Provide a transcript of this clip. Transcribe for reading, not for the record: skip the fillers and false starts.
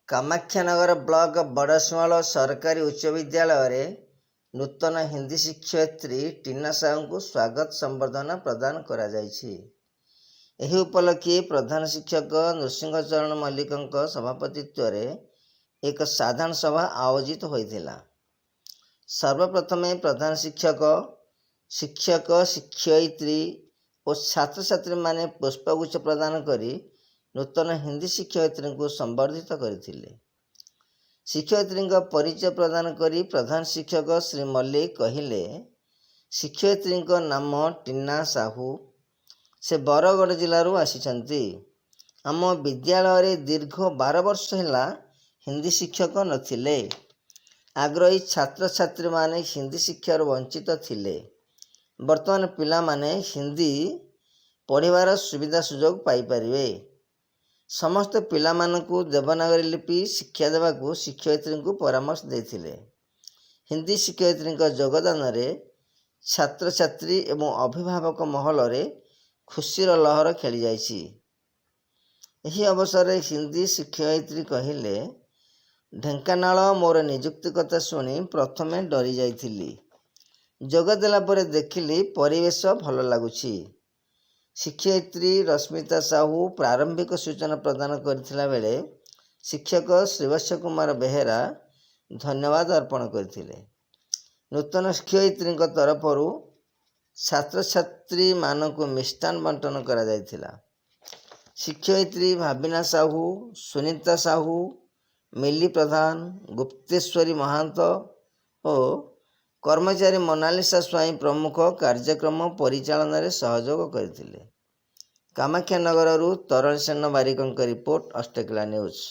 Kamakhyanagar block ବଡ଼ଶୁଆଳ ସରକାରୀ ଉଚ୍ଚ ବିଦ୍ୟାଳୟରେ ନୂତନ ହିନ୍ଦୀ ଶିକ୍ଷୟିତ୍ରୀ ଟିନା ସାହୁଙ୍କୁ ସ୍ୱାଗତ ସମ୍ବର୍ଦ୍ଧନା ପ୍ରଦାନ କରାଯାଇଛି। ଏହି ଉପଲକ୍ଷେ ପ୍ରଧାନ ଶିକ୍ଷକ ନୃସିଂହଚରଣ ମଲ୍ଲିକଙ୍କ ସଭାପତିତ୍ୱରେ ଏକ ସାଧାରଣ ସଭା ଆୟୋଜିତ ହୋଇଥିଲା। ସର୍ବପ୍ରଥମେ ପ୍ରଧାନ ଶିକ୍ଷକ, ଶିକ୍ଷୟିତ୍ରୀ ଓ ଛାତ୍ରଛାତ୍ରୀମାନେ ପୁଷ୍ପଗୁଚ୍ଛ ପ୍ରଦାନ କରି ନୂତନ ହିନ୍ଦୀ ଶିକ୍ଷୟିତ୍ରୀଙ୍କୁ ସମ୍ବର୍ଦ୍ଧିତ କରିଥିଲେ। ଶିକ୍ଷୟିତ୍ରୀଙ୍କ ପରିଚୟ ପ୍ରଦାନ କରି ପ୍ରଧାନ ଶିକ୍ଷକ ଶ୍ରୀ ମଲ୍ଲିକ କହିଲେ, ଶିକ୍ଷୟିତ୍ରୀଙ୍କ ନାମ ଟିନା ସାହୁ। ସେ ବରଗଡ଼ ଜିଲ୍ଲାରୁ ଆସିଛନ୍ତି। ଆମ ବିଦ୍ୟାଳୟରେ ଦୀର୍ଘ 12 ବର୍ଷ ହେଲା ହିନ୍ଦୀ ଶିକ୍ଷକ ନଥିଲେ। ଆଗ୍ରହୀ ଛାତ୍ରଛାତ୍ରୀମାନେ ହିନ୍ଦୀ ଶିକ୍ଷାରୁ ବଞ୍ଚିତ ଥିଲେ। ବର୍ତ୍ତମାନ ପିଲାମାନେ ହିନ୍ଦୀ ପଢ଼ିବାର ସୁବିଧା ସୁଯୋଗ ପାଇପାରିବେ। ସମସ୍ତ ପିଲାମାନଙ୍କୁ ଦେବନାଗରୀ ଲିପି ଶିକ୍ଷା ଦେବାକୁ ଶିକ୍ଷୟିତ୍ରୀଙ୍କୁ ପରାମର୍ଶ ଦେଇଥିଲେ। ହିନ୍ଦୀ ଶିକ୍ଷୟିତ୍ରୀଙ୍କ ଯୋଗଦାନରେ ଛାତ୍ରଛାତ୍ରୀ ଏବଂ ଅଭିଭାବକ ମହଲରେ ଖୁସିର ଲହର ଖେଳିଯାଇଛି। ଏହି ଅବସରରେ ହିନ୍ଦୀ ଶିକ୍ଷୟିତ୍ରୀ କହିଲେ, ଢେଙ୍କାନାଳ ମୋର ନିଯୁକ୍ତି କଥା ଶୁଣି ପ୍ରଥମେ ଡରି ଯାଇଥିଲି। ଯୋଗ ଦେଲା ପରେ ଦେଖିଲି ପରିବେଶ ଭଲ ଲାଗୁଛି। ଶିକ୍ଷୟିତ୍ରୀ ରଶ୍ମିତା ସାହୁ ପ୍ରାରମ୍ଭିକ ସୂଚନା ପ୍ରଦାନ କରିଥିଲା ବେଳେ ଶିକ୍ଷକ ଶ୍ରୀବତ୍ସ କୁମାର ବେହେରା ଧନ୍ୟବାଦ ଅର୍ପଣ କରିଥିଲେ। ନୂତନ ଶିକ୍ଷୟିତ୍ରୀଙ୍କ ତରଫରୁ ଛାତ୍ରଛାତ୍ରୀମାନଙ୍କୁ ମିଷ୍ଟାନ୍ନ ବଣ୍ଟନ କରାଯାଇଥିଲା। ଶିକ୍ଷୟିତ୍ରୀ ଭାବିନା ସାହୁ, ସୁନିତା ସାହୁ, ମିଲି ପ୍ରଧାନ, ଗୁପ୍ତେଶ୍ୱରୀ ମହାନ୍ତ ଓ କର୍ମଚାରୀ ମୋନାଲିସା ସ୍ୱାଇଁ ପ୍ରମୁଖ କାର୍ଯ୍ୟକ୍ରମ ପରିଚାଳନାରେ ସହଯୋଗ କରିଥିଲେ। କାମାକ୍ଷାନଗରରୁ ତରଳ ସେନ ବାରିକଙ୍କ ରିପୋର୍ଟ, ଅଷ୍ଟକିଲା ନ୍ୟୁଜ୍।